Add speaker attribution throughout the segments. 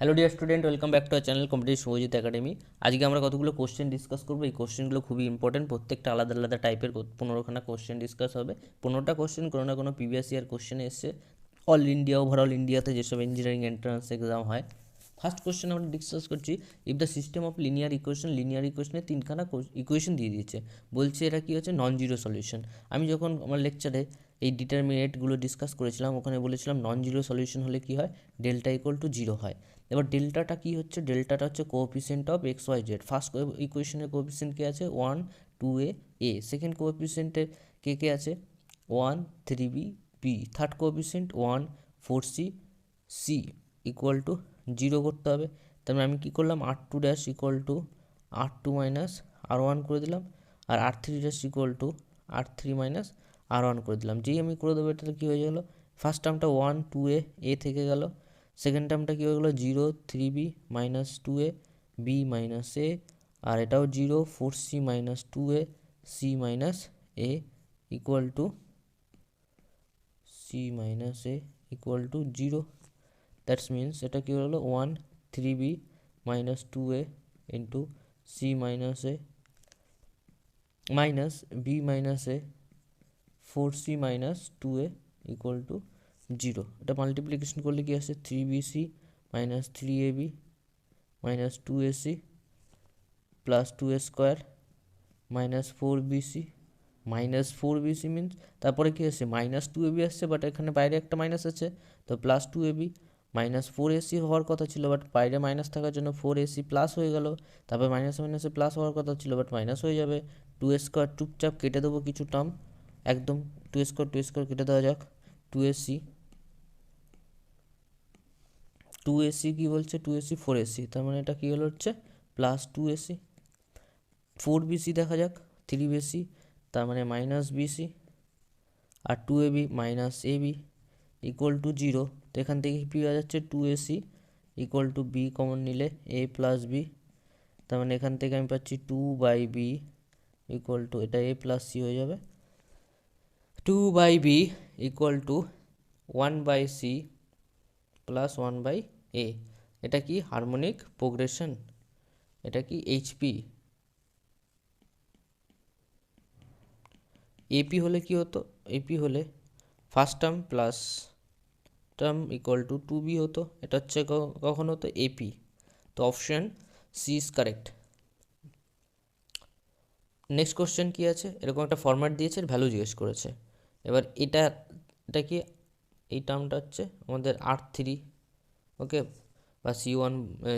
Speaker 1: Hello dear student, welcome back to our channel competitive Subhajit academy. আজকে আমরা কতগুলো question discuss করবো। এই কোশ্চেনগুলো খুবই ইম্পর্টেন্ট, প্রত্যেকটা আলাদা আলাদা টাইপের 15খানা কোশ্চেন ডিসকাস হবে। 15টা কোশ্চেন কোনো না কোনো প্রিভিয়াস ইয়ার কোশ্চেন এসছে অল ইন্ডিয়া, ওভারঅল ইন্ডিয়াতে যেসব ইঞ্জিনিয়ারিং এন্ট্রান্স এক্সাম হয়। ফার্স্ট কোশ্চেন আমরা ডিসকাস করছি, if the system of linear ইকুয়েশনে তিনখানা ইকুয়েশন দিয়ে দিয়েছে, বলছে এরা কী হচ্ছে নন জিরো সলিউশন। আমি যখন আমার লেকচারে এই ডিটারমিনেটগুলো ডিসকাস করেছিলাম, ওখানে বলেছিলাম নন জিরো সলিউশন হলে কী হয়, ডেল্টা ইকুয়াল টু জিরো হয়। এবার ডেল্টাটা কী হচ্ছে, ডেল্টাটা হচ্ছে coefficient of x Y z. First ইকুয়েশনের কোএফিসিয়েন্ট কে আছে 1 2 এ, সেকেন্ড কোএফিসিয়েন্টের কে আছে 1 3 b, third coefficient 1 4 c equal to zero করতে হবে। তার মানে আমি কী করলাম, R2 dash equal two R2 minus R1 করে দিলাম, আর R3 dash equal two R3 minus R1 করে দিলাম। যেই আমি করে দেবো, এটা কী হয়ে গেল, ফার্স্ট টার্মটা 1 2 এ থেকে গেল, সেকেন্ড টার্মটা কী হয়ে গেলো 0 3 b minus 2 a b minus a, আর এটাও 0 4 c minus 2 a c minus a equal to c minus a equal to 0। That's means এটা কী হলো 1 3 b minus 2 a into c minus a minus b minus a 4 c minus 2 a equal to 0। এটা multiplication করলে কি আসে 3 b c minus 3 a b minus 2 a c plus 2 a square minus 4 b c minus 4 b c means তারপরে কী আসছে minus 2 a b আসছে, but এখানে বাইরে একটা মাইনাস আছে, তো plus 2 a b minus 4 a c হওয়ার কথা ছিল, বাট বাইরে মাইনাস থাকার জন্য 4 এ সি প্লাস হয়ে গেল। তারপরে মাইনাসে মাইনাসে প্লাস হওয়ার কথা ছিল, বাট মাইনাস হয়ে যাবে। 2 এ স্কোয়ার চুপচাপ কেটে দেবো কিছু টার্ম, একদম 2 এ স্কোয়ার কেটে দেওয়া যাক। 2 এ সি 2 এ সি কী বলছে 2 এ সি 4 এ সি, তার মানে এটা কী হলো হচ্ছে plus 2 a c. 4 b c দেখা যাক 3 বি সি, তার মানে মাইনাস বি সি, আর 2 a b minus A b equal to 0। তো এখান থেকে কী পাওয়া যাচ্ছে 2 a c equal to b common নিলে এ প্লাস বি, তার মানে এখান থেকে আমি পাচ্ছি 2 বাই বি ইকুয়াল টু এটা এ প্লাস সি হয়ে যাবে, 2 by B equal to 1 by C plus 1 by A. এটা কি হারমোনিক প্রোগ্রেশন, এটা কি এইচপি। এপি হলে কি হতো, এপি হলে first term plus term equal to 2b হতো, এটা হচ্ছে কখন হতো এপি। তো option C is correct. Next question কী আছে, এরকম একটা ফরম্যাট দিয়েছে, ভ্যালু জিজ্ঞেস করেছে। এবার এটা কি, এই টার্মটা হচ্ছে আমাদের R3, ওকে, বা C1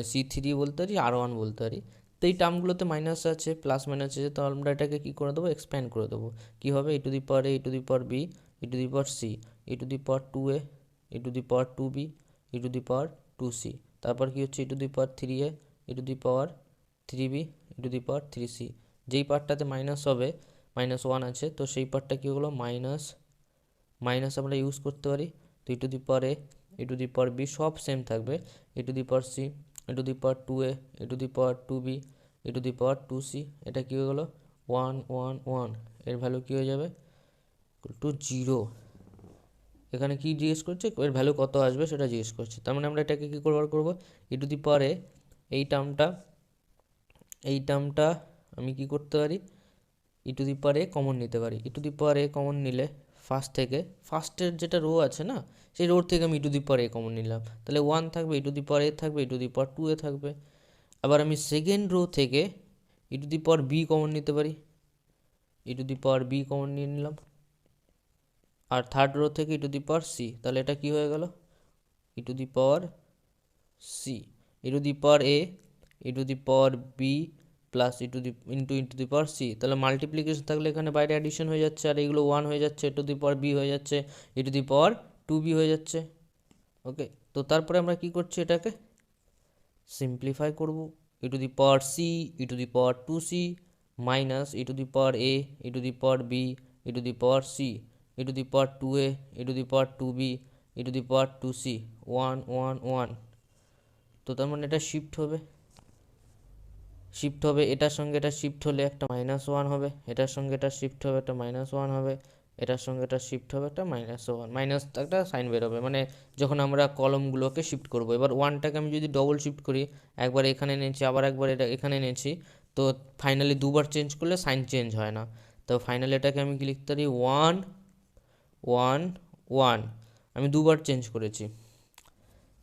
Speaker 1: C3 বলতে পারি, R1 বলতে পারি। তো এই টার্মগুলোতে মাইনাস আছে প্লাস মাইনাস আছে, তো আমরা এটাকে কী করে দেবো, এক্সপ্যান্ড করে দেবো। কী হবে e two the power a, e two the power b, e two the power c, e two the power 2a, e two the power 2b, e two the power 2c, তারপর কী হচ্ছে e two the power 3a, e two the power 3b, e two the power 3c। যেই পার্টটাতে minus হবে, -1 আছে, তো সেই পার্টটা কী হলো minus minus আমরা ইউজ করতে পারি। তো e two the power a, e two the power b সব সেম থাকবে, e two the power c, e two the power 2a, e two the power 2b, e two the power 2c। এটা কী হয়ে গেলো 1 1 1, এর value কী হয়ে যাবে two 0। এখানে কি জিজ্ঞেস করছে, এর ভ্যালু কত আসবে সেটা জিজ্ঞেস করছে। তার মানে আমরা এটাকে কী করবো e two the power a, এই টার্মটা আমি কি করতে পারি, E to the power a common নিতে পারি। E to the power a common নিলে ফার্স্টের যেটা রো আছে না, সেই রোর থেকে আমি ই to the power a common নিলাম, তাহলে 1 থাকবে, ই টু দি পাওয়ার এ থাকবে, ই টু দি পাওয়ার 2 এ থাকবে। আবার আমি সেকেন্ড রো থেকে E to the power B common নিতে পারি, E to the power B common নিয়ে নিলাম। আর থার্ড রো থেকে E to the power C, তাহলে এটা কি হয়ে গেল E to the power C, E to the power A, E to the power B plus E to the power C. তাহলে multiplication থাকলে এখানে বাইরে অ্যাডিশন হয়ে যাচ্ছে, আর এগুলো 1 হয়ে যাচ্ছে, টু দি পাওয়ার বি হয়ে যাচ্ছে, ই টু দি পাওয়ার 2b হয়ে যাচ্ছে। ওকে, তো তারপরে আমরা কি করছি, এটাকে সিম্পলিফাই করব। E to the power C, E to the power 2c minus E to the power A, E to the power B, E to the power C, E to the power 2a, E to the power 2b, E to the power 2c, 1 1 1। তো তার মানে এটা shift হবে, এটার সঙ্গে এটা shift হলে একটা -1 হবে, এটার সঙ্গে এটা শিফট হবে একটা -1 হবে, এটার সঙ্গে এটা শিফট হবে একটা -1, মাইনাস একটা সাইন বেরোবে, মানে যখন আমরা কলমগুলোকে শিফট করব। এবার ওয়ানটাকে আমি যদি ডবল শিফট করি, একবার এখানে এনেছি আবার একবার এটা এখানে এনেছি, তো ফাইনালি দুবার চেঞ্জ করলে সাইন চেঞ্জ হয় না। তো ফাইনালি এটাকে আমি কি লিখতে পারি, 1 1 1, আমি দুবার চেঞ্জ করেছি।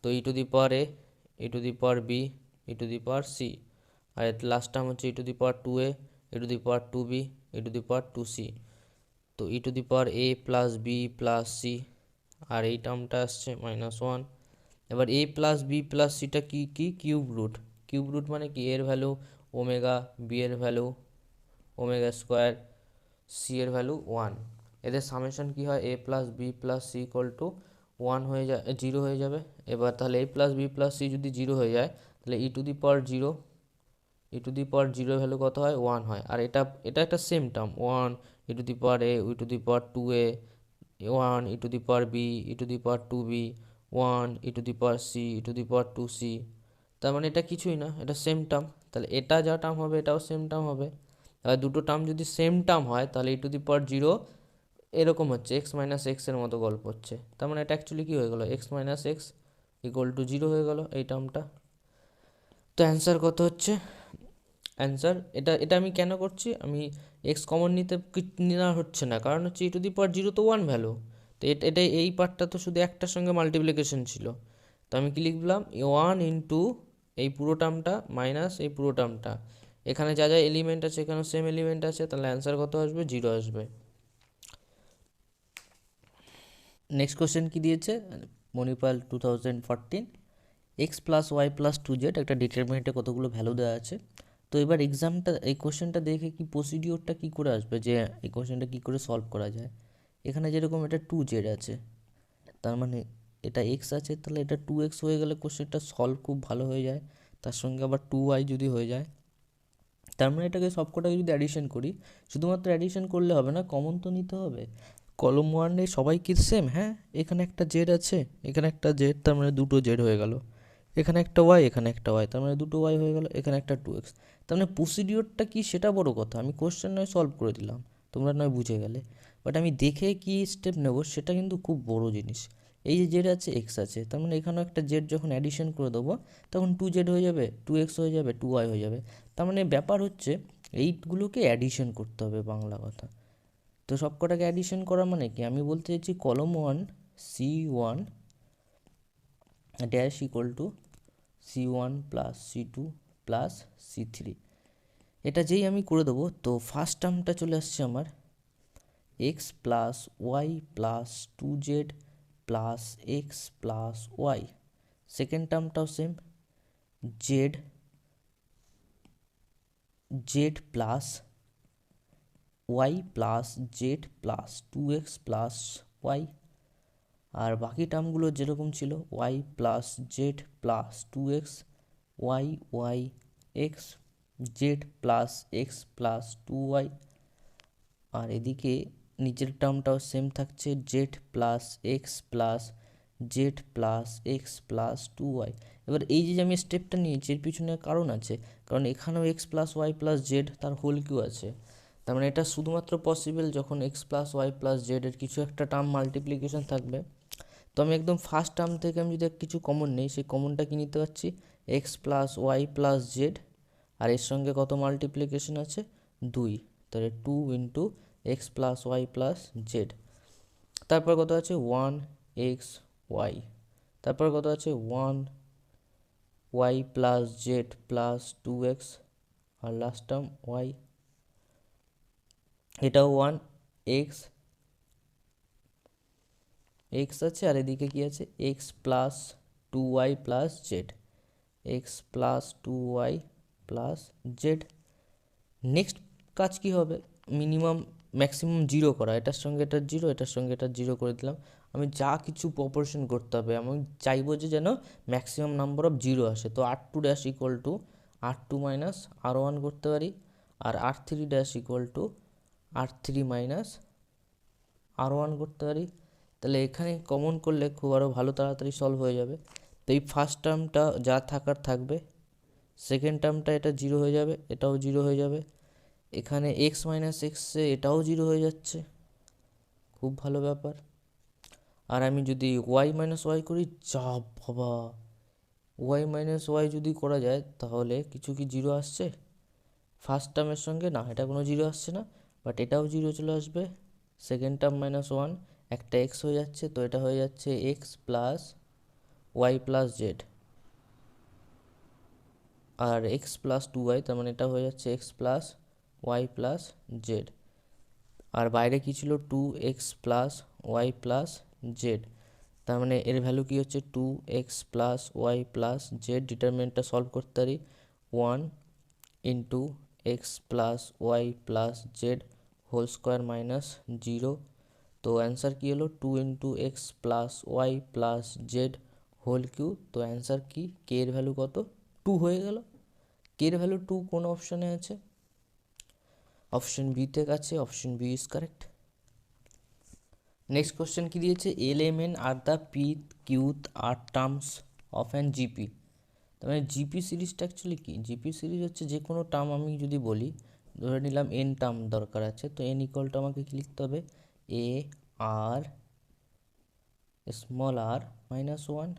Speaker 1: তো E to the power A, E to the power B, E to the power C, আর লাস্ট টার্ম হচ্ছে E to the power 2a, E to the power 2b, E to the power 2c। তো E to the power A plus B plus C, আর এই টার্মটা আসছে -1। এবার এ plus B plus সিটা কি কি কিউব রুট। কিউব রুট মানে কি, এর ভ্যালু ওমেগা, বি এর ভ্যালু ওমেগা স্কোয়ার, সি এর ভ্যালু 1। এদের সামেশন কি হয়, A plus B plus C equal to 1 হয়ে যায়, 0 হয়ে যাবে। এবার তাহলে A plus B plus C যদি 0 হয়ে যায়, তাহলে E to the power 0, E to the power 0 value কত হয়, 1 হয়। আর এটা এটা একটা same term, 1 E to the power A, E to the power 2a, 1 E to the power B, E to the power 2b, 1 E to the power C, E to the power 2c। তার মানে এটা কিছুই না, এটা same term. তাহলে এটা যা term হবে এটাও সেম টার্ম হবে। এবার দুটো টার্ম যদি সেম টার্ম হয়, তাহলে ই টু দি পাওয়ার 0 এরকম হচ্ছে, এক্স মাইনাস এক্সের মতো গল্প হচ্ছে। তার মানে এটা অ্যাকচুয়ালি কী হয়ে গেলো, x minus x equal to 0 হয়ে গেল এই টার্মটা। তো অ্যান্সার কত হচ্ছে, অ্যান্সার এটা এটা আমি কেন করছি, আমি এক্স কমন নিতে নেওয়া হচ্ছে না, কারণ হচ্ছে ই টু দি পাওয়ার 0 তো 1 ভ্যালু। তো এটা এই পার্টটা তো শুধু একটার সঙ্গে মাল্টিপ্লিকেশন ছিল। তো আমি কি লিখলাম, 1 ইন্টু এই পুরো টার্মটা মাইনাস এই পুরো টার্মটা, এখানে যা যা এলিমেন্ট আছে এখানে সেম এলিমেন্ট আছে, তাহলে অ্যান্সার কত আসবে, 0 আসবে। নেক্সট কোশ্চেন কি দিয়েছে, Manipal 2014, x plus Y plus 2z একটা ডিটারমিনেন্টে কতগুলো ভ্যালু দেওয়া আছে। তো এবার এক্সামটা এই কোশ্চেনটা দেখে কি প্রসিডিওরটা কী করে আসবে, যে এই কোশ্চেনটা কী করে সলভ করা যায়। এখানে যেরকম এটা 2z আছে, তার মানে এটা এক্স আছে, তাহলে এটা 2x হয়ে গেলে কোশ্চেনটা সলভ খুব ভালো হয়ে যায়। তার সঙ্গে আবার 2y যদি হয়ে যায়, তার মানে এটাকে সবকটাকে যদি অ্যাডিশন করি, শুধুমাত্র অ্যাডিশন করলে হবে না, কমন তো নিতে হবে। কলম ওয়ানে সবাই কি সেম, হ্যাঁ এখানে একটা জেড আছে, এখানে একটা জেড, তার মানে দুটো জেড হয়ে গেল। এখানে একটা ওয়াই, এখানে একটা ওয়াই, তার মানে দুটো ওয়াই হয়ে গেল। এখানে একটা 2x, তার মানে প্রসিডিওরটা কি সেটা বড় কথা, আমি কোশ্চেন নয় সলভ করে দিলাম, তোমরা নয় বুঝে গেলে, বাট আমি দেখে কি স্টেপ নেব সেটা কিন্তু খুব বড় জিনিস। এই যে জেড আছে এক্স আছে, তার মানে এখানেও একটা জেড যখন অ্যাডিশন করে দেবো, তখন 2z হয়ে যাবে, 2x হয়ে যাবে, 2y হয়ে যাবে। তার মানে ব্যাপার হচ্ছে এইগুলোকে অ্যাডিশন করতে হবে, বাংলা কথা। তো সব কটাকে অ্যাডিশন করা মানে কি, আমি বলতে চাইছি কলম 1 c1 dash equal two c1 plus c2 plus c3। এটা যেই আমি করে দেবো, তো ফার্স্ট টার্মটা চলে আসছে আমার X plus Y plus 2z plus X plus Y. Second টার্মটাও same, Z Z plus Y plus Z plus 2x plus Y. আর বাকি টার্মগুলো যেরকম ছিল, Y plus Z plus 2x, Y Y X, Z plus X plus 2y। আর এদিকে নিচের টার্মটাও সেম থাকছে, Z plus X plus Z plus X plus 2y। এবার এই যে আমি স্টেপটা নিয়েছি এর পিছনে কারণ আছে, কারণ এখানেও x plus Y plus Z তার হোল কিউ আছে। তার মানে এটা শুধুমাত্র পসিবল যখন x plus Y plus z এর কিছু একটা টার্ম মাল্টিপ্লিকেশন থাকবে। তো আমি একদম ফার্স্ট টার্ম থেকে আমি যদি কিছু কমন নেই, সেই কমনটা কি নিতে পারছি, X plus Y plus Z, আর এর সঙ্গে কত মাল্টিপ্লিকেশন আছে, 2, তাহলে 2 into x plus Y plus Z. তারপর কত আছে 1 এক্স ওয়াই, তারপর কত আছে 1 y plus Z plus 2x, আর লাস্ট টার্ম ওয়াই, এটাও 1 এক্স এক্স আছে, আর এদিকে কি আছে x plus 2y plus z, x plus 2y plus z. Next কাজ কি হবে, মিনিমাম ম্যাক্সিমাম 0 করা, এটার সঙ্গে এটা 0, এটার সঙ্গে এটা 0 করে দিলাম। আমি যা কিছু প্রপোর্শন করতে হবে, আমি চাইবো যে যেন ম্যাক্সিমাম নাম্বার অফ 0 আসে। তো r2 dash equal two r2 minus r1 করতে পারি, আর r3 dash equal two r3 minus r1 করতে পারি। তাহলে এখানে কমন করলে খুব আরও ভালো তাড়াতাড়ি সলভ হয়ে যাবে। তো এই ফার্স্ট টার্মটা যা থাকার থাকবে, সেকেন্ড টার্মটা এটা 0 হয়ে যাবে, এটাও 0 হয়ে যাবে। এখানে এক্স মাইনাস এক্সে এটাও 0 হয়ে যাচ্ছে, খুব ভালো ব্যাপার। আর আমি যদি ওয়াই মাইনাস ওয়াই করি, যা বাবা, ওয়াই মাইনাস ওয়াই যদি করা যায় তাহলে কিছু কি জিরো আসছে ফার্স্ট টার্মের সঙ্গে? না, এটা কোনো জিরো আসছে না, বাট এটাও জিরো চলে আসবে। সেকেন্ড টার্ম মাইনাস ওয়ান, একটা এক্স হয়ে যাচ্ছে, তো এটা হয়ে যাচ্ছে X plus Y plus Z, আর এক্স প্লাস টু ওয়াই, তার মানে এটা হয়ে যাচ্ছে X plus Y plus Z. আর বাইরে কি ছিল? Two X plus Y plus Z, তার মানে এর ভ্যালু কি হচ্ছে? Two X plus Y plus Z. ডিটারমিনেন্টটা সলভ করতে পারি, one into x plus Y plus Z whole square minus zero. তো অ্যান্সার কী হলো? Two into x plus Y plus Z whole cube. তো অ্যান্সার কি? কে এর ভ্যালু কত? টু হয়ে গেল। কে এর ভ্যালু টু কোন অপশানে আছে? অপশন বিতে আছে, option B is correct. Next question কি দিয়েছে? LMN are the pth qth R terms of an GP. তার মানে জিপি সিরিজটা অ্যাকচুয়ালি কি? জিপি সিরিজ হচ্ছে যে কোনো টার্ম আমি যদি বলি, ধরে নিলাম এন টার্ম দরকার আছে, তো এন ইকুয়াল টু আমাকে কি লিখতে হবে? এ আর স্মল আর মাইনাস ওয়ান।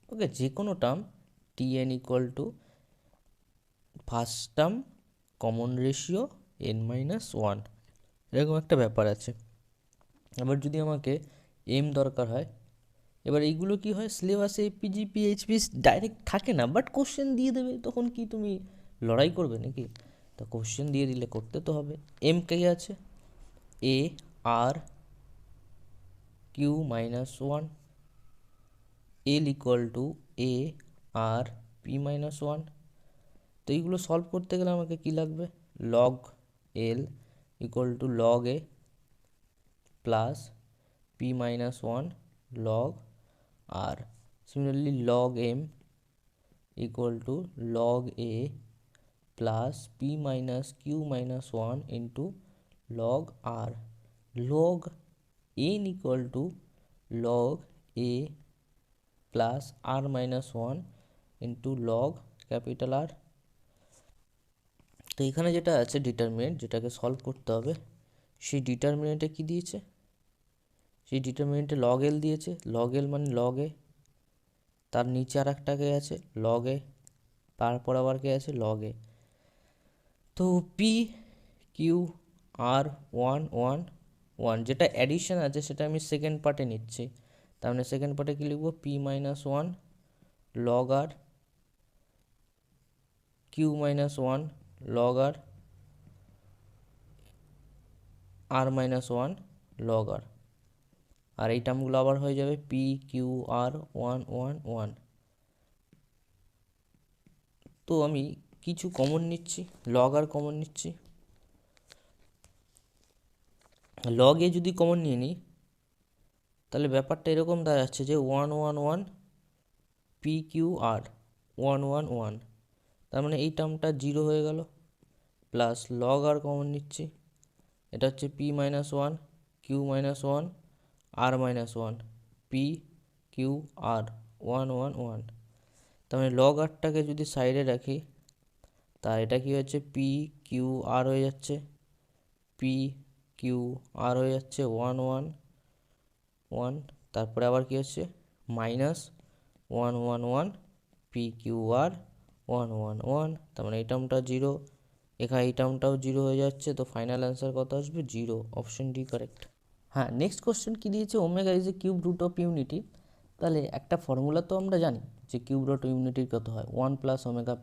Speaker 1: ওকে, যে কোনো term T N equal two first term common ratio N minus one, এরকম একটা ব্যাপার আছে। এবার যদি আমাকে এম দরকার হয়, এবার এইগুলো কি হয়, সিলেবাসে এপিজি পিএইচপি ডাইরেক্ট থাকে না, বাট কোশ্চেন দিয়ে দেবে, তখন কি তুমি লড়াই করবে নাকি? তো কোশ্চেন দিয়ে দিলে করতে তো হবে। এম কে আছে? A R Q minus one, L equal to A R P minus one. তো এইগুলো সলভ করতে গেলে আমাকে কি লাগবে? Log L equal to log A plus P minus one log R. Similarly log M equal to log A plus P minus Q minus one into log R. Log N equal to log A plus R minus one into log capital R. তো এখানে যেটা আছে determinant, যেটাকে solve করতে হবে, সেই ডিটারমিনেন্টে কি দিয়েছে? সেই ডিটারমিনেন্টে লগ এল দিয়েছে। লগ এল মানে লগ এ, তার নিচে আর একটাকে আছে লগ এ, তারপর আবার কে আছে? লগ এ। তো P Q R one one one, যেটা অ্যাডিশন আছে সেটা আমি সেকেন্ড পার্টে নিচ্ছি, তার মানে সেকেন্ড পার্টে কী লিখবো? P minus one log R Q minus one log R R minus one log R. আর এই টার্মগুলো আবার হয়ে যাবে P Q R one one one. তো আমি কিছু কমন নিচ্ছি, লগ আর কমন নিচ্ছি। লগ এ যদি কমন নিয়ে নিই, তাহলে ব্যাপারটা এরকম দাঁড়াচ্ছে যে one one one P Q R one one one, তার মানে এই টার্মটা জিরো হয়ে গেল। প্লাস লগ আর কমন নিচ্ছি, এটা হচ্ছে P minus one Q minus one R minus one P Q R one one one. তার মানে লগ আরটাকে যদি সাইডে রাখি, তা এটা কি হচ্ছে? পি কিউ আর হয়ে যাচ্ছে, পি কিউ আর হয়ে যাচ্ছে ওয়ান ওয়ান ওয়ান, তারপরে আবার কি হচ্ছে? Minus one one one P Q R one one one, তার মানে এই টার্মটা জিরো, এখানে এই টার্মটাও জিরো হয়ে যাচ্ছে। তো ফাইনাল অ্যান্সার কত আসবে? জিরো। Option D correct. হ্যাঁ, নেক্সট কোশ্চেন কি দিয়েছে? Omega is a cube root of unity. তাহলে একটা ফর্মুলা তো আমরা জানি যে কিউব রুট অফ ইউনিটির কত হয়? One plus omega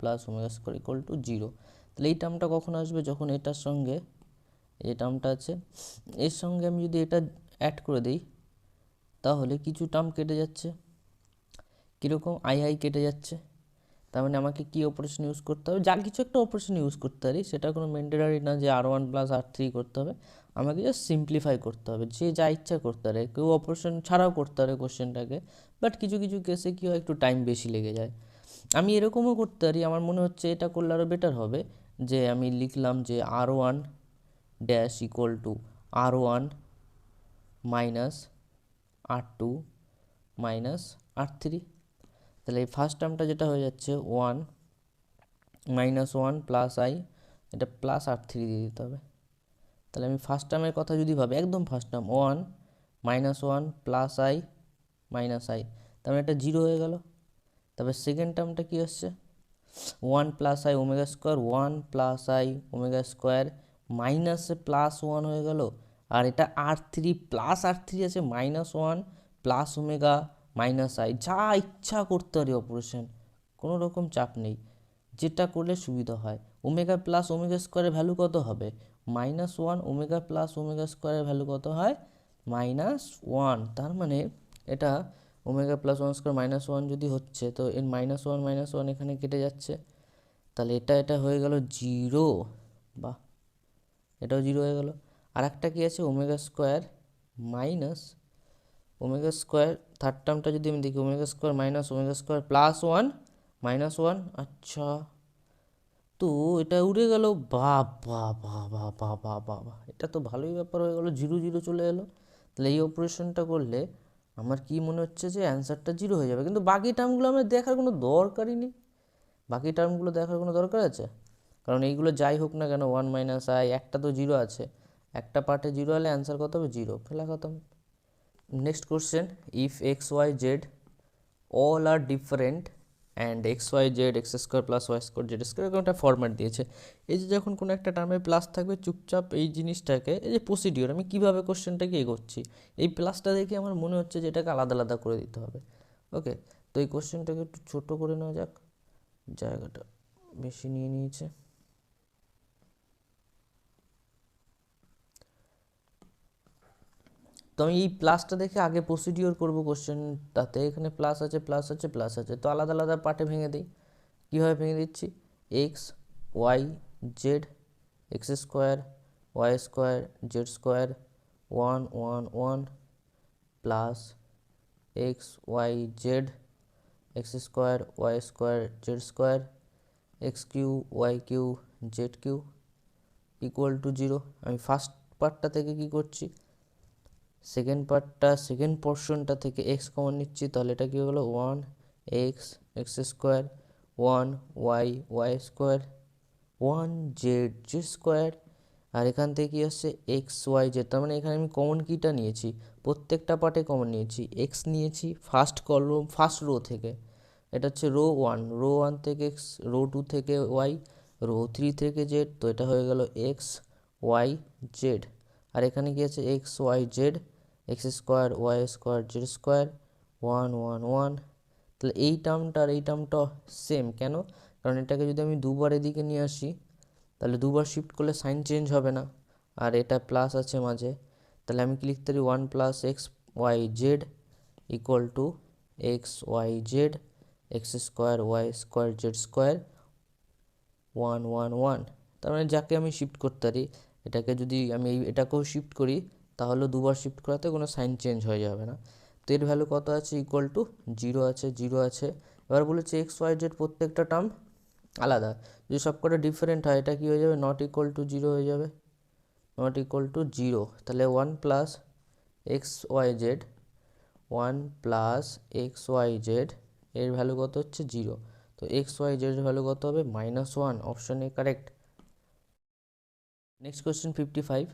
Speaker 1: square equal to zero. তাহলে এই টার্মটা কখন আসবে? যখন এটার সঙ্গে এই টার্মটা আছে, এর সঙ্গে আমি যদি এটা অ্যাড করে দিই, তাহলে কিছু টার্ম কেটে যাচ্ছে। কীরকম? আই আই কেটে যাচ্ছে। তার মানে আমাকে কী অপারেশন ইউজ করতে হবে? যা কিছু একটা অপারেশন ইউজ করতে পারি, সেটা কোনো ম্যান্ডেটরি না যে R one plus R three করতে হবে। আমাকে জাস্ট সিম্পলিফাই করতে হবে, যে যা ইচ্ছা করতে পারে, কেউ অপারেশন ছাড়াও করতে পারে কোশ্চেনটাকে, বাট কিছু কিছু কেসে কী হয়, একটু টাইম বেশি লেগে যায়। আমি এরকমও করতে পারি, আমার মনে হচ্ছে এটা করলে আরও বেটার হবে, যে আমি লিখলাম যে R one dash equal to R one minus R two minus R three. তাহলে এই ফার্স্ট টার্মটা যেটা হয়ে যাচ্ছে one minus one plus I, এটা প্লাস আর থ্রি দিয়ে দিতে হবে। তাহলে আমি ফার্স্ট টার্মের কথা যদি ভাবি, একদম first term one -1 plus I minus I, তার মানে এটা 0 হয়ে গেল। তারপর সেকেন্ড টার্মটা কী হচ্ছে, 1 plus I omega square, 1 plus I omega square মাইনাসে +1 হয়ে গেল। আর এটা R3 প্লাস R3 আছে, -1 প্লাস ওমেগা মাইনাস আই, যা ইচ্ছা করতে পারি অপারেশন, কোনো রকম চাপ নেই, যেটা করলে সুবিধা হয়। ওমেগা প্লাস ওমেগা স্কোয়ারের ভ্যালু কত হবে, -1, ওমেগা প্লাস ওমেগা স্কোয়ারের ভ্যালু কত হয়, -1। তার মানে এটা ওমেগা প্লাস 1 স্কোয়ার -1 যদি হচ্ছে, তো এর -1 এখানে কেটে যাচ্ছে, তাহলে এটা হয়ে গেল 0, বাহ, এটাও 0 হয়ে গেল। আর একটা কী আছে, omega square minus omega square, third টার্মটা যদি আমি দেখি, omega square minus omega square +1 -1, আচ্ছা, তো এটা উড়ে গেল, বাহ বাহ বাহ বাহ বাহ বাহ বাহ বাহ, এটা তো ভালোই ব্যাপার হয়ে গেল, 0 0 চলে এলো। তাহলে এই অপারেশনটা করলে আমার কি মনে হচ্ছে যে অ্যান্সারটা 0 হয়ে যাবে, কিন্তু বাকি টার্মগুলো আমার দেখার কোনো দরকারই নেই। বাকি টার্মগুলো দেখার কোনো দরকার আছে, কারণ এইগুলো যাই হোক না কেন 1 মাইনাস আই, একটা তো 0 আছে, একটা পার্টে 0 হলে অ্যান্সার কত হবে, 0, ফেলা খতম। Next question, if x Y z all are different and x Y z x square plus y square z square, এরকম একটা ফরম্যাট দিয়েছে। এই যে যখন কোনো একটা টার্মে প্লাস থাকবে, চুপচাপ এই জিনিসটাকে, এই যে প্রসিডিওর, আমি কীভাবে কোশ্চেনটাকে এগোচ্ছি, এই প্লাসটা দেখে আমার মনে হচ্ছে যে এটাকে আলাদা আলাদা করে দিতে হবে। ওকে, তো এই কোশ্চেনটাকে একটু ছোটো করে নেওয়া যাক, জায়গাটা বেশি নিয়ে নিয়েছে। তো আমি এই প্লাসটা দেখে আগে প্রসিডিওর করবো কোশ্চেনটাতে, এখানে প্লাস আছে প্লাস আছে প্লাস আছে, তো আলাদা আলাদা পার্টে ভেঙে দিই। কীভাবে ভেঙে দিচ্ছি, x Y z x square y square z square 1 1 1 plus x Y z x square y square z square x cube y cube z cube equal to 0। আমি ফার্স্ট পার্টটা থেকে কি করছি, সেকেন্ড পার্টটা, সেকেন্ড পোর্শনটা থেকে এক্স কমন নিচ্ছি, তাহলে এটা কী হলো 1 x X square 1 Y Y square 1 Z Z square, আর এখান থেকে কী আসছে এক্স ওয়াই জেড, তার মানে এখানে আমি কমন কিটা নিয়েছি, প্রত্যেকটা পার্টে কমন নিয়েছি, এক্স নিয়েছি ফার্স্ট কলম ফার্স্ট রো থেকে, এটা হচ্ছে রো 1, রো 1 থেকে এক্স, রো 2 থেকে ওয়াই, রো 3 থেকে জেড, তো এটা হয়ে গেল এক্স ওয়াই জেড। আর এখানে কি আছে x Y z x square y square z square 1 1 1, তাহলে এই টার্মটা আর এই টার্মটা সেম, কেন, কারণ এটাকে যদি আমি দুবার এদিকে নিয়ে আসি, তাহলে দুবার শিফট করলে সাইন চেঞ্জ হবে না, আর এটা প্লাস আছে মাঝে, তাহলে আমি কি লিখতে পারি 1 plus x Y z equal to x Y z x square y square z square 1 1 1। তার মানে যাকে আমি শিফট করতে পারি, এটাকে যদি আমি এটাকেও শিফট করি, তাহলে দুবার শিফট করাতে কোনো সাইন চেঞ্জ হয়ে যাবে না। তো এর ভ্যালু কত আছে, ইকুয়াল টু 0 আছে 0 আছে। এবার বলেছে এক্স ওয়াই জেড প্রত্যেকটা টার্ম আলাদা, যদি সবকটা ডিফারেন্ট হয়, এটা কী হয়ে যাবে, নট ইকুয়াল টু 0 হয়ে যাবে, নট ইকুয়াল টু 0। তাহলে 1 plus x Y Z 1 plus x Y Z এর ভ্যালু কত হচ্ছে 0, তো এক্স ওয়াই জেড এর ভ্যালু কত হবে -1, option A correct. Next question 55,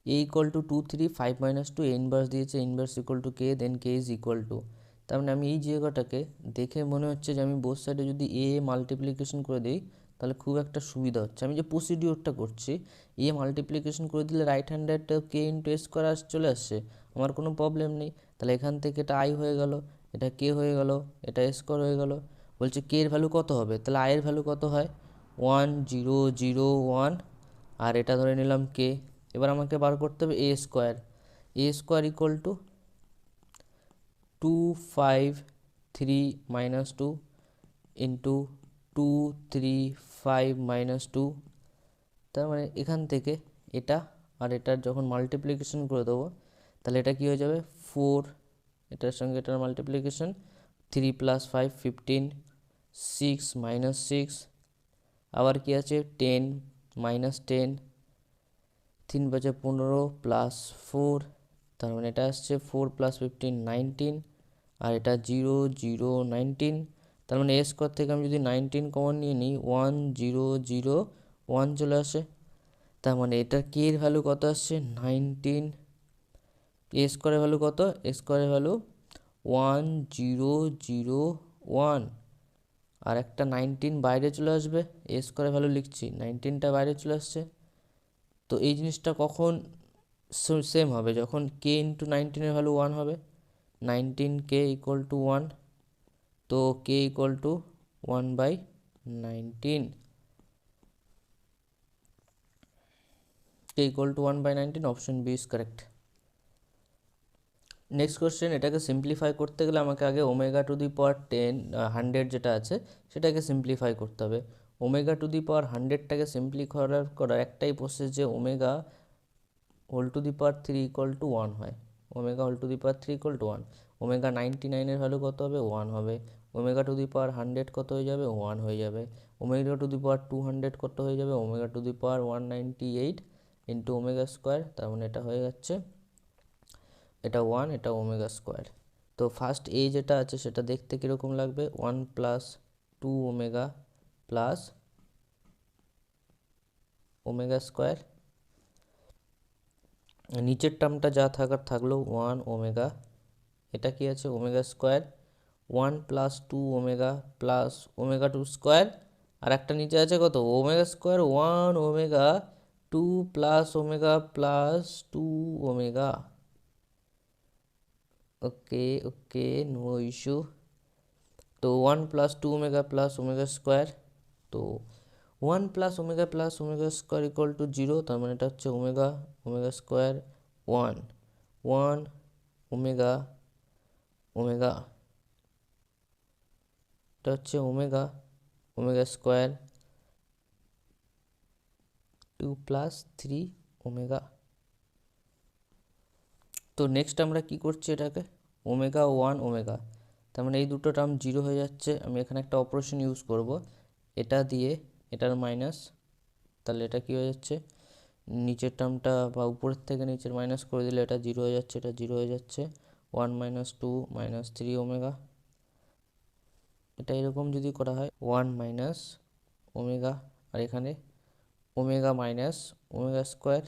Speaker 1: A equal to 2 3 5 - 2, inverse দিয়েছে, inverse equal to K, then K is equal to, তার মানে আমি এই জায়গাটাকে দেখে মনে হচ্ছে যে আমি বোথ সাইডে যদি এ মাল্টিপ্লিকেশন করে দিই, তাহলে খুব একটা সুবিধা হচ্ছে। আমি যে প্রসিডিওরটা করছি, এ মাল্টিপ্লিকেশন করে দিলে রাইট হ্যান্ডেডটা কে ইন্টু এ স্কোয়ার চলে আসছে, আমার কোনো প্রবলেম নেই। তাহলে এখান থেকে এটা আই হয়ে গেল, এটা কে হয়ে গেল, এটা এ স্কোয়ার হয়ে গেল। বলছে কে এর ভ্যালু কত হবে, তাহলে আয়ের ভ্যালু কত হয় 1 0 0 1, আর এটা ধরে নিলাম কে। এবার আমাকে বার করতে হবে A square equal to 2 5 3 - 2 into 2 3 5 - 2, তার মানে এখান থেকে এটা আর এটার যখন মাল্টিপ্লিকেশন করে দেবো, তাহলে এটা কী হয়ে যাবে 4, এটার সঙ্গে এটার মাল্টিপ্লিকেশন 3 + 5 15 6 - 6, আবার কি আছে 10 - 10, 3 × 5 = 15 প্লাস 4, তার মানে এটা আসছে 4 + 15 19, আর এটা 0 0 19, তার মানে এ স্কোয়ার থেকে আমি যদি 19 কমন নিয়ে নিই 1 0 0 1 চলে আসে, তার মানে এটার কে এর ভ্যালু কত আসছে 19 এ স্কোয়ারের ভ্যালু কত? এ স্কোয়ারের ভ্যালু 1001, আর একটা 19 বাইরে চলে আসবে। এ স্কোয়ারের ভ্যালু লিখছি, 19টা বাইরে চলে আসছে। তো এই জিনিসটা কখন সেম হবে? যখন কে ইন্টু 19-এর ভ্যালু 1 হবে। 19k ইকুয়াল টু 1, তো K equal to 1/19, K equal to 1/19, option B is correct. Next question, এটাকে সিম্পলিফাই করতে গেলে আমাকে আগে ওমেগা টু দি পাওয়ার 100 যেটা আছে সেটাকে সিম্পলিফাই করতে হবে। ওমেগা টু দি পাওয়ার 100টাকে করার একটাই প্রসেস, যে omega whole to the power 3 equal to 1 হয়। Omega whole to the power 3 equal to 1। Omega 99-এর ভ্যালু কত হবে? 1 হবে। ওমেগা টু দি পাওয়ার 100 কত হয়ে যাবে? 1 হয়ে যাবে। ওমেগা টু দি পাওয়ার 200 কত হয়ে যাবে? Omega two the power 198 into omega square, তার মানে এটা হয়ে যাচ্ছে, এটা 1, এটা ওমেগা স্কোয়ার। তো ফার্স্ট এ যেটা আছে সেটা দেখতে কীরকম লাগবে? 1 plus 2 omega plus omega square, নিচের টার্মটা যা থাকার থাকলো 1 ওমেগা, এটা কি আছে? Omega square 1 plus 2 omega plus omega 2 square, আর একটা নিচে আছে কত? Omega square 1 omega 2 plus omega plus 2 omega. Okay okay, no issue. তো 1 plus 2 omega plus omega square, তো 1 plus omega plus omega square equal to 0, তার মানে এটা হচ্ছে omega, omega square 1 1 omega omega, এটা হচ্ছে omega, omega square 2 plus 3 omega. তো next আমরা কি করছি, এটাকে ওমেগা 1 ওমেগা, তার মানে এই দুটো টার্ম 0 হয়ে যাচ্ছে। আমি এখানে একটা অপারেশন ইউজ করব, এটা দিয়ে এটার মাইনাস, তাহলে এটা কি হয়ে যাচ্ছে? নিচের টার্মটা বা উপরের থেকে নিচের মাইনাস করে দিলে এটা 0 হয়ে যাচ্ছে, এটা 0 হয়ে যাচ্ছে। 1 মাইনাস 2 মাইনাস 3 ওমেগা, এটা এরকম যদি করা হয় 1 মাইনাস ওমেগা, আর এখানে ওমেগা মাইনাস ওমেগা স্কোয়ার,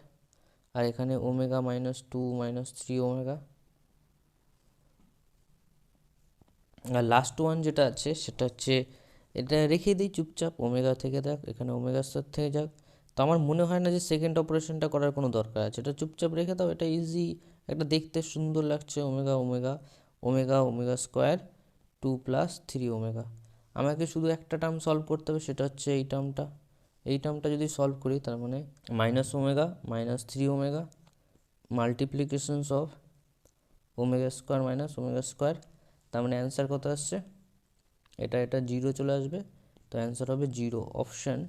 Speaker 1: আর এখানে ওমেগা মাইনাস 2 মাইনাস 3 ওমেগা। আর লাস্ট ওয়ান যেটা আছে সেটা হচ্ছে, এটা রেখে দিই চুপচাপ, ওমেগা থেকে যাক, এখানে ওমেগা স্কোয়ার থেকে যাক। তো আমার মনে হয় না যে সেকেন্ড অপারেশনটা করার কোনো দরকার আছে, এটা চুপচাপ রেখে দাও, এটা ইজি, একটা দেখতে সুন্দর লাগছে। Omega omega omega omega square 2 plus 3 omega. আমাকে শুধু একটা টার্ম সলভ করতে হবে, সেটা হচ্ছে এই টার্মটা। এই টার্মটা যদি সলভ করি, তার মানে minus omega minus 3 omega multiplications of omega square minus omega square, তার মানে অ্যান্সার কত আসছে? এটা 0 চলে আসবে, তো অ্যান্সার হবে 0, অপশান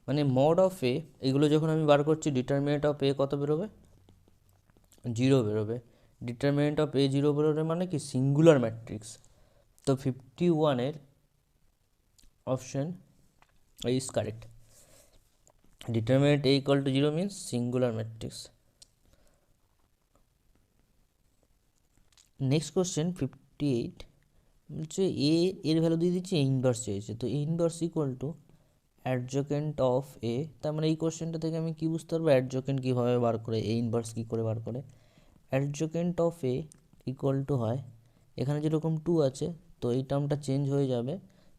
Speaker 1: মানে মড অফ এ। এগুলো যখন আমি বার করছি, ডিটারমিনেন্ট অফ এ কত বেরোবে? 0 বেরোবে। ডিটারমিনেন্ট অফ এ 0 বেরোবে মানে কি? Singular matrix. তো 51-এর option is correct. Determinant A equal to 0 means singular matrix. Next question 58 বলছে এর ভ্যালু দিয়ে দিচ্ছে, এ ইনভার্স চেয়েছে। তো এ inverse equal to adjacent of A, তার মানে এই কোশ্চেনটা থেকে আমি কি বুঝতে পারবো অ্যাডজোকেন্ট কীভাবে বার করে, এ ইনভার্স কী করে বার করে। অ্যাডজোকেন্ট অফ এ ইকুয়াল টু হয়, এখানে যেরকম 2 আছে, তো এই টার্মটা চেঞ্জ হয়ে যাবে,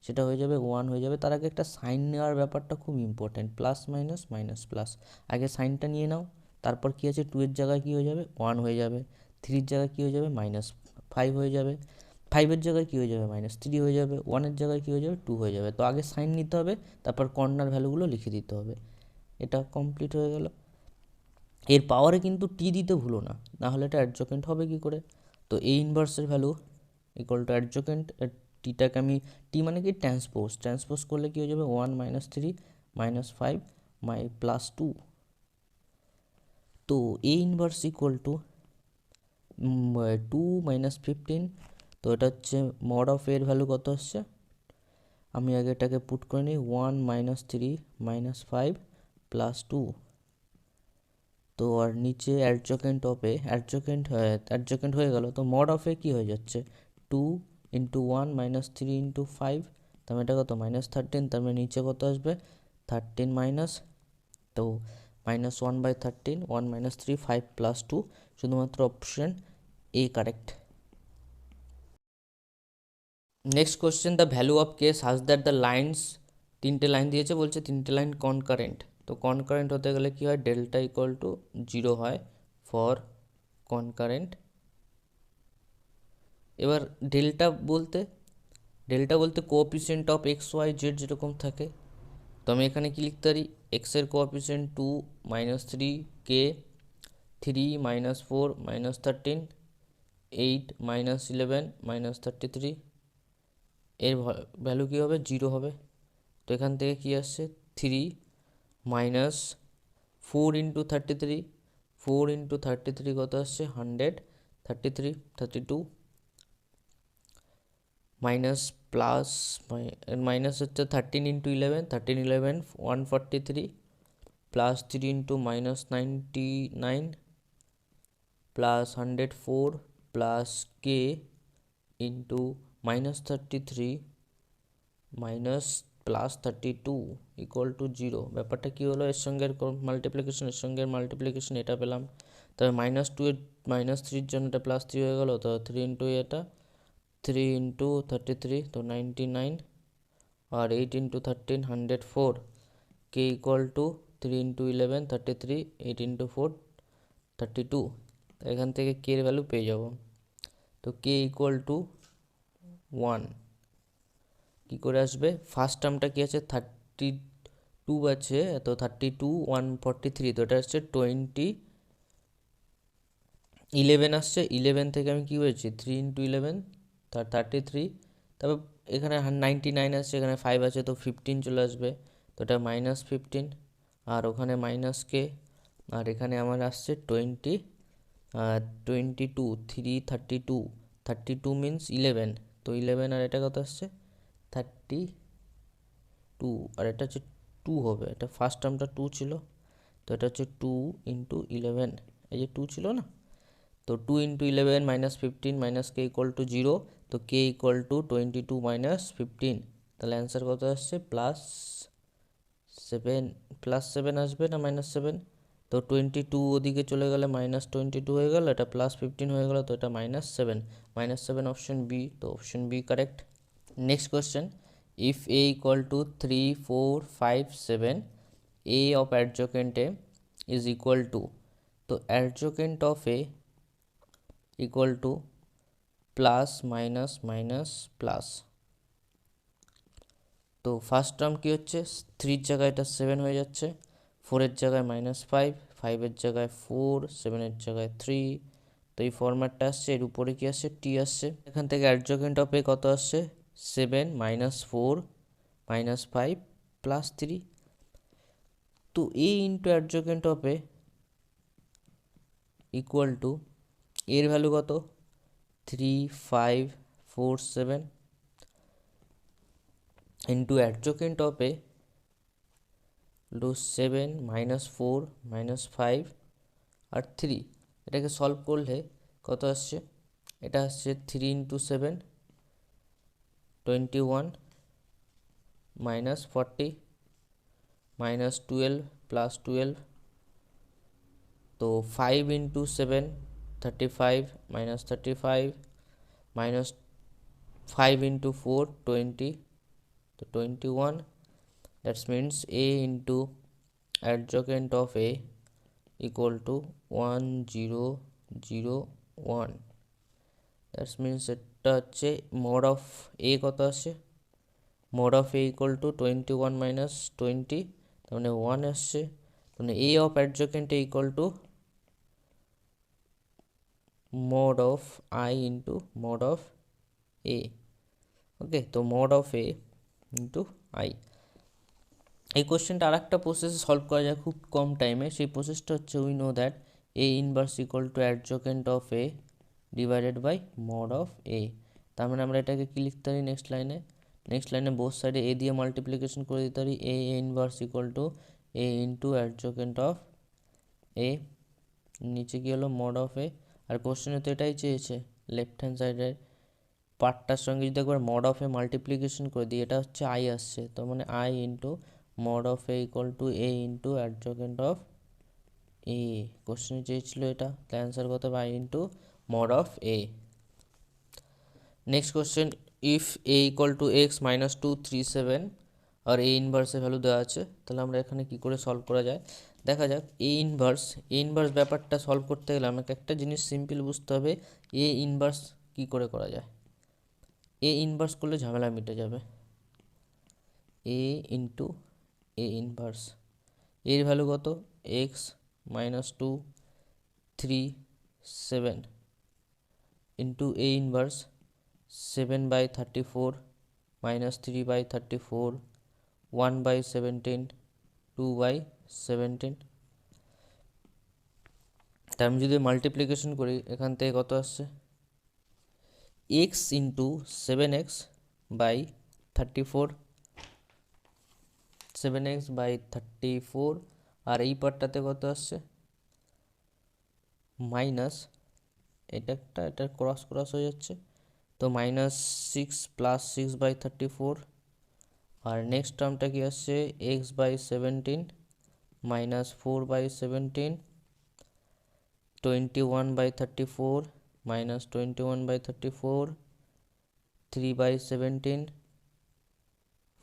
Speaker 1: সেটা হয়ে যাবে 1 হয়ে যাবে। তার আগে একটা সাইন নেওয়ার ব্যাপারটা খুব important, plus minus minus plus, আগে সাইনটা নিয়ে নাও। তারপর কী আছে, 2 এর জায়গায় কী হয়ে যাবে? 1 হয়ে যাবে। 3-এর জায়গায় কী হয়ে যাবে? -5 হয়ে যাবে। 5-এর জায়গায় কী হয়ে যাবে? -3 হয়ে যাবে। 1-এর জায়গায় কী হয়ে যাবে? 2 হয়ে যাবে। তো আগে সাইন নিতে হবে, তারপর কর্নার ভ্যালুগুলো লিখে দিতে হবে। এটা কমপ্লিট হয়ে গেল। এর পাওয়ারে কিন্তু টি দিতে ভুলো না, নাহলে এটা অ্যাডজোকেন্ট হবে কী করে। তো এ ইনভার্সের ভ্যালু ইকুয়াল টু অ্যাডজোকেন্ট, টিটাকে আমি, টি মানে কি? ট্রান্সপোজ করলে কী হয়ে যাবে? 1 -3 -5 +2। তো এ ইনভার্স ইকুয়াল টু 2 - 15। তো এটা হচ্ছে মড অফ এর ভ্যালু কত আসছে, আমি আগে এটাকে পুট করে নিই, 1 -3 -5 +2। তো আর নিচে অ্যাডজোকেন্ট অফ এ, অ্যাডজোকেন্ট হয়ে গেল। তো মড অফ এ কী হয়ে যাচ্ছে? 2 × 1 -3 × 5, তার মানে এটা কত? -13। তার মানে নিচে কত আসবে? 13 মাইনাস, তো -1/13, 1 - 3 5 +2, শুধুমাত্র option A correct. Next question, the value of k such that the lines, তিনটে লাইন দিয়েছে, বলছে তিনটে লাইন কনকারেন্ট। তো কনকারেন্ট হতে গেলে কী হয়, ডেল্টা ইকুয়াল টু 0 হয় ফর কনকারেন্ট। এবার ডেল্টা বলতে coefficient of x Y z যেরকম থাকে। তো আমি এখানে কি লিখতে পারি, এক্সের কোঅফিসিয়েন্ট 2 -3 কে 3 -4 -13 8 -11 -33, এর ভ্যালু কী হবে, 0 হবে। তো এখান থেকে কী আসছে, 3 মাইনাস 4 ইন্টু 33, 4 ইন্টু 33 কত আসছে 100, 33 32 মাইনাস প্লাস মাইনাস হচ্ছে 13 into 11, 13 11 143 plus 3 into -99 plus 104 plus K into -33 minus plus 32 equal to 0। ব্যাপারটা কী হলো, এর সঙ্গে মাল্টিপ্লিকেশন, এর সঙ্গে মাল্টিপ্লিকেশন, এটা পেলাম। তবে -2 এর -3-র জন্য এটা +3 হয়ে গেল। তো 3 ইন্টু এটা 3 ইন্টু 33, তো 99, আর 8 into 13 104, K equal to 3 into 11 33, 8 into 4 32। এখান থেকে কে এর ভ্যালু পেয়ে যাব। তো কে ইকুয়াল টু 1 কী করে আসবে, ফার্স্ট টার্মটা কী আছে 32 আছে, তো 32 143, তো এটা আসছে 11 আসছে। 11 থেকে আমি কী হয়েছি 3 ইন্টু 11 তার 33, তারপর এখানে 99 আসছে, এখানে 5 আছে, তো 15 চলে আসবে, তো এটা -15, আর ওখানে মাইনাস কে, আর এখানে আমার আসছে 22 3 32, 32 মিনস 11, তো 11 আর এটা কত আসছে 32, আর এটা হচ্ছে 2 হবে, এটা ফার্স্ট টার্মটা 2 ছিল, তো এটা হচ্ছে 2 ইন্টু 11, এই যে 2 ছিল না, তো 2 into 11 -15 minus K equal to 0, তো কে ইকুয়াল টু 22 -15, তাহলে অ্যান্সার কত আসছে +7 আসবে না -7, তো 22 ওদিকে চলে গেলে -22 হয়ে গেল, এটা +15 হয়ে গেল, তো এটা -7 অপশন বি, তো option B correct. Next question, if A equal to 3 4 5 7, A of adjacent A is equal to, তো adjacent of A equal to plus minus minus plus. তো ফার্স্ট টার্ম কী হচ্ছে, 3-র জায়গায় এটা 7 হয়ে যাচ্ছে, 4-এর জায়গায় -5, 5-এর জায়গায় 4, 7-এর জায়গায় 3, তো এই ফরম্যাটটা আসছে, এর উপরে কি আসছে টি আসছে। এখান থেকে অ্যাডজোকেন্ট অফ এ কত আসছে 7 -4 -5 +3, তো A into adjacent of A equal to, এর ভ্যালু কত 3 5 4 7 ইন্টু অ্যাডজোকেন্ট অফ এ - 7 -4 -5 আর 3, এটাকে সলভ করলে কত আসছে, এটা আসছে 3 ইন্টু 7 21 -40 -12 +12, তো 5 ইন্টু 7 35 -35 -5 ইন্টু 4 20, তো 21, that's means A into adjacent of a equal to 1 0 0 1, that's means এটা হচ্ছে মোড অফ এ কত আসছে, mod of A equal to 21 -20, তার মানে 1 আসছে, মানে A of adjacent A equal to mod of I into mod of A. Okay, তো mod of A into I. এই কোশ্চেনটা আর একটা প্রসেসে সলভ করা যায় খুব কম টাইমে, সেই প্রসেসটা হচ্ছে we know that A inverse equal to adjacent of A divided by mod of A. তার মানে আমরা এটাকে কী লিখতে পারি, নেক্সট লাইনে বোথ সাইডে এ দিয়ে মাল্টিপ্লিকেশন করে দিতে পারি, A inverse equal to A into adjacent of A, নিচে কী হলো মোড অফ এ। আর কোশ্চেনে তো এটাই চেয়েছে, লেফট হ্যান্ড সাইডের পার্টটার সঙ্গে যদি একবার মড অফ এ মাল্টিপ্লিকেশন করে দিই, এটা হচ্ছে আই আসছে, তো মানে I into mod of A equal to A into adjacent of A. কোশ্চেনে চেয়েছিল এটা, তাই অ্যান্সার কত হবে I into mod of a. Next question, if A equal to X minus 237 আর এ ইনভার্সের ভ্যালু দেওয়া আছে, তাহলে আমরা এখানে কি করে সলভ করা যায় দেখা যাক। এ ইনভার্স ব্যাপারটা সলভ করতে গেলে আমাকে একটা জিনিস সিম্পল বুঝতে হবে, এ ইনভার্স কি করে করা যায়। এ ইনভার্স করলে ঝামেলা মিটে যাবে। এ ইন্টু এ ইনভার্স, এর ভ্যালু কত, x minus 237 into A inverse 7/34 minus 3/34, 1/17, 2/17। তা আমি যদি মাল্টিপ্লিকেশন করি এখান থেকে কত আসছে, এক্স ইন্টু 7x/34, 7x/34, আর এই পার্টটাতে কত আসছে মাইনাস, এটা ক্রস হয়ে যাচ্ছে, তো -6 + 6/34, আর নেক্সট টার্মটা কি আসছে x/17 -4/17, 21/34 -21/34, 3/17,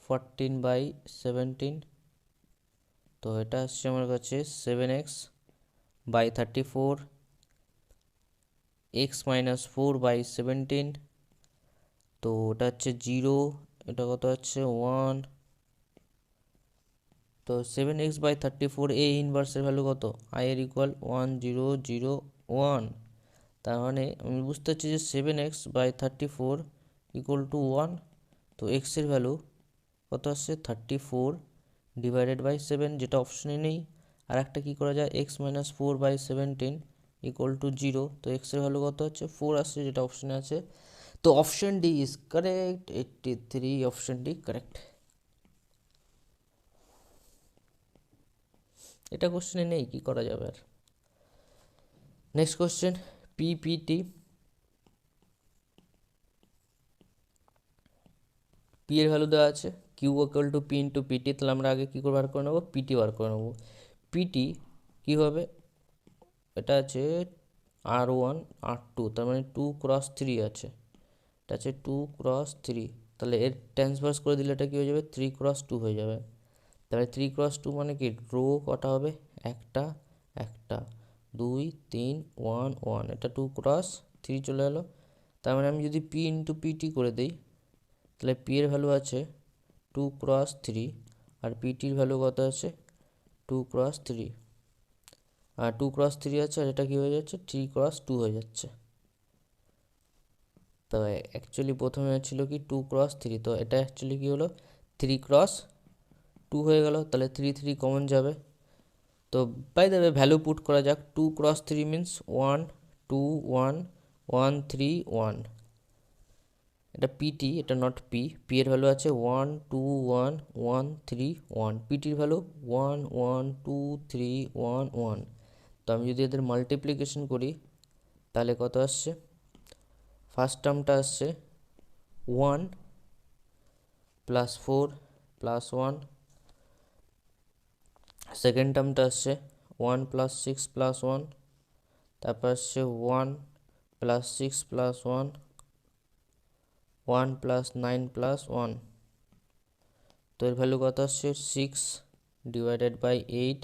Speaker 1: 14/17। তো এটা আসছে আমার কাছে 7x/34, x - 4/17, তো ওটা হচ্ছে 0, এটা কত হচ্ছে 1। তো 7x/34 এ ইনভার্সের ভ্যালু কত, আই এর ইকুয়াল 1 0 0 1। তার মানে আমি বুঝতে পারছি যে 7x/34 ইকুয়াল টু 1। তো এক্সের ভ্যালু কত আসছে 34/7, যেটা অপশনে নেই। আর একটা কী করা যায়, x - 4/17 ইকুয়াল টু 0, তো এক্সের ভ্যালু কত হচ্ছে 4 আসছে, যেটা অপশনে আছে। তো option D is correct, 83, option D correct. এটা কোশ্চেনে নেই, কি করা যাবে আর। নেক্সট কোশ্চেন, পিপিটি, পি এর ভ্যালু দেওয়া আছে Q equal to P into PT, তাহলে আমরা আগে কী করে বার করে নেবো, পিটি বার করে নেবো। পিটি কী হবে, এটা আছে R1 R2, তার মানে 2x3 আছে, এটা আছে 2x3, তাহলে এর ট্রান্সভার্স করে দিলে এটা কী হয়ে যাবে 3x2 হয়ে যাবে। তাহলে 3x2 মানে কি, রো কটা হবে, একটা একটা, 2 3 1 1, এটা 2x3 চলে এলো। তার মানে আমি যদি পি ইন্টু পিটি করে দিই, তাহলে পি এর ভ্যালু আছে 2x3 আর পিটির ভ্যালু কত আছে 2x3, আর 2x3 আছে, আর এটা কী হয়ে যাচ্ছে 3x2 হয়ে যাচ্ছে। তো অ্যাকচুয়ালি প্রথমে ছিল কি 2x3, তো এটা অ্যাকচুয়ালি কী হলো 3x2 হয়ে গেল, তাহলে 3 3 কমন যাবে। তো by the way value put করা যাক, 2x3 মিনস 1 2 1 1 3 1, এটা পিটি, এটা নট পি। পি এর ভ্যালু আছে 1 2 1 1 3 1, পিটির ভ্যালু 1 1 2 3 1 1। তো আমি যদি এদের মাল্টিপ্লিকেশন করি তাহলে কত আসছে, ফার্স্ট টার্মটা আসছে 1 + 4 + 1, সেকেন্ড টার্মটা আসছে 1 + 6 + 1, তারপর আসছে 1 + 6 + 1, 1 + 9 + 1। তো এর ভ্যালু কত আসছে 6/8,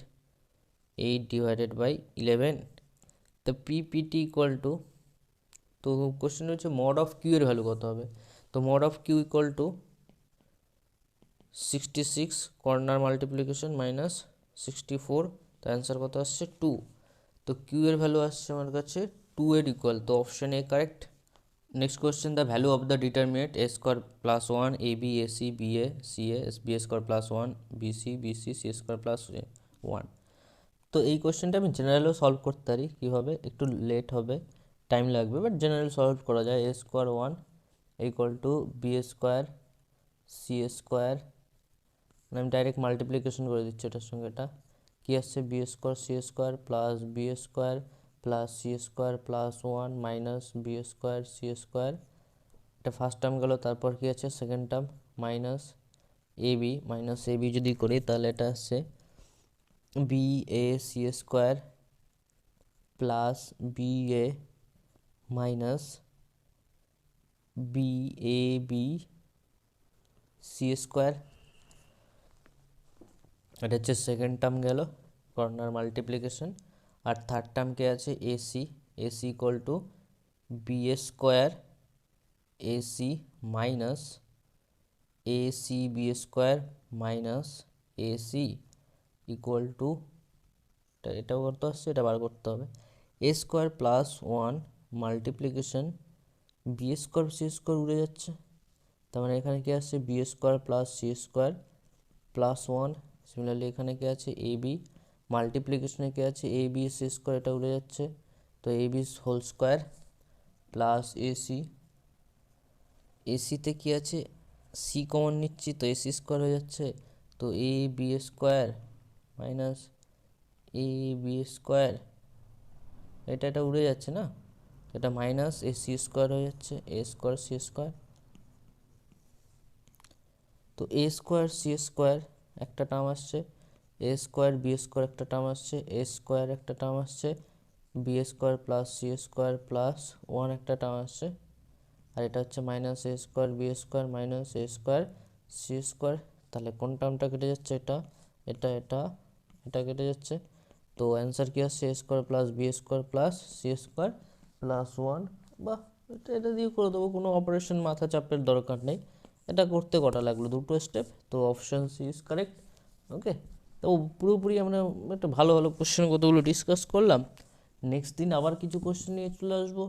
Speaker 1: 8/11। তো পিপিটি ইকুয়াল টু, তো কোশ্চেন হচ্ছে মড অফ কিউ এর ভ্যালু কত হবে। তো mod of Q equal to 66 corner multiplication minus 64, তো অ্যান্সার কত আসছে 2। তো কিউ এর ভ্যালু আসছে আমার কাছে 2 এর ইকুয়াল, তো option A correct. Next question, the value of the determinant a square plus 1 a b A c b A c a b a square plus 1 b c c square plus 1। তো এই কোশ্চেনটা আমি জেনারেলও সলভ করতে পারি, কীভাবে, একটু late হবে, time লাগবে, বাট জেনারেল সলভ করা যায়। A square 1 equal to B square C square, আমি ডাইরেক্ট মাল্টিপ্লিকেশন করে দিচ্ছি এটার সঙ্গে, এটা কী আসছে B square C square plus B square plus C square plus 1 minus B square C square, এটা ফার্স্ট টার্ম গেল। তারপর কি আছে সেকেন্ড টার্ম মাইনাস এ বি যদি করি তাহলে এটা আসছে B A C square plus B A minus B A B C square, এটা হচ্ছে সেকেন্ড টার্ম গেল কর্নার মাল্টিপ্লিকেশন। আর থার্ড টার্ম কে আছে AC, AC equal to B square AC minus AC B square minus AC equal to, এটাও করতে আসছে, এটা বার করতে হবে, A square plus one multiplication B square C square উড়ে যাচ্ছে, তার মানে এখানে কি আসছে B square plus C square plus one. Similarly এখানে কি আছে এ বি মাল্টিপ্লিকেশনে কি আছে এ বি সি স্কোয়ার, এটা উড়ে যাচ্ছে, তো A B whole square plus AC, এসিতে কি আছে সি কমন নিচ্ছি তো এসি স্কোয়ার হয়ে যাচ্ছে, তো A B square minus A B square, এটা উড়ে যাচ্ছে না, এটা মাইনাস এ সি স্কোয়ার হয়ে যাচ্ছে, এ স্কোয়ার সি স্কোয়ার, তো এ স্কোয়ার সি স্কোয়ার একটা টার্ম আসছে, এ স্কোয়ার বি স্কোয়ার একটা টার্ম আসছে, এ স্কোয়ার একটা টার্ম আসছে, B square plus C square plus one একটা টার্ম আসছে, আর এটা হচ্ছে minus a square b square minus a square C square. তাহলে কোন টার্মটা কেটে যাচ্ছে, এটা এটা এটা এটা কেটে যাচ্ছে, তো অ্যান্সার কি আসছে এ square plus B square plus C square plus one. বা এটা দিয়ে করে দেবো, কোনো অপারেশন মাথা চাপের দরকার নেই। এটা করতে কটা লাগলো, দুটো স্টেপ, তো অপশান সি ইজ কারেক্ট। ওকে, তো পুরোপুরি আমরা একটা ভালো ভালো কোশ্চেন কতগুলো ডিসকাস করলাম। নেক্সট দিন আবার কিছু কোশ্চেন নিয়ে চলে আসবো।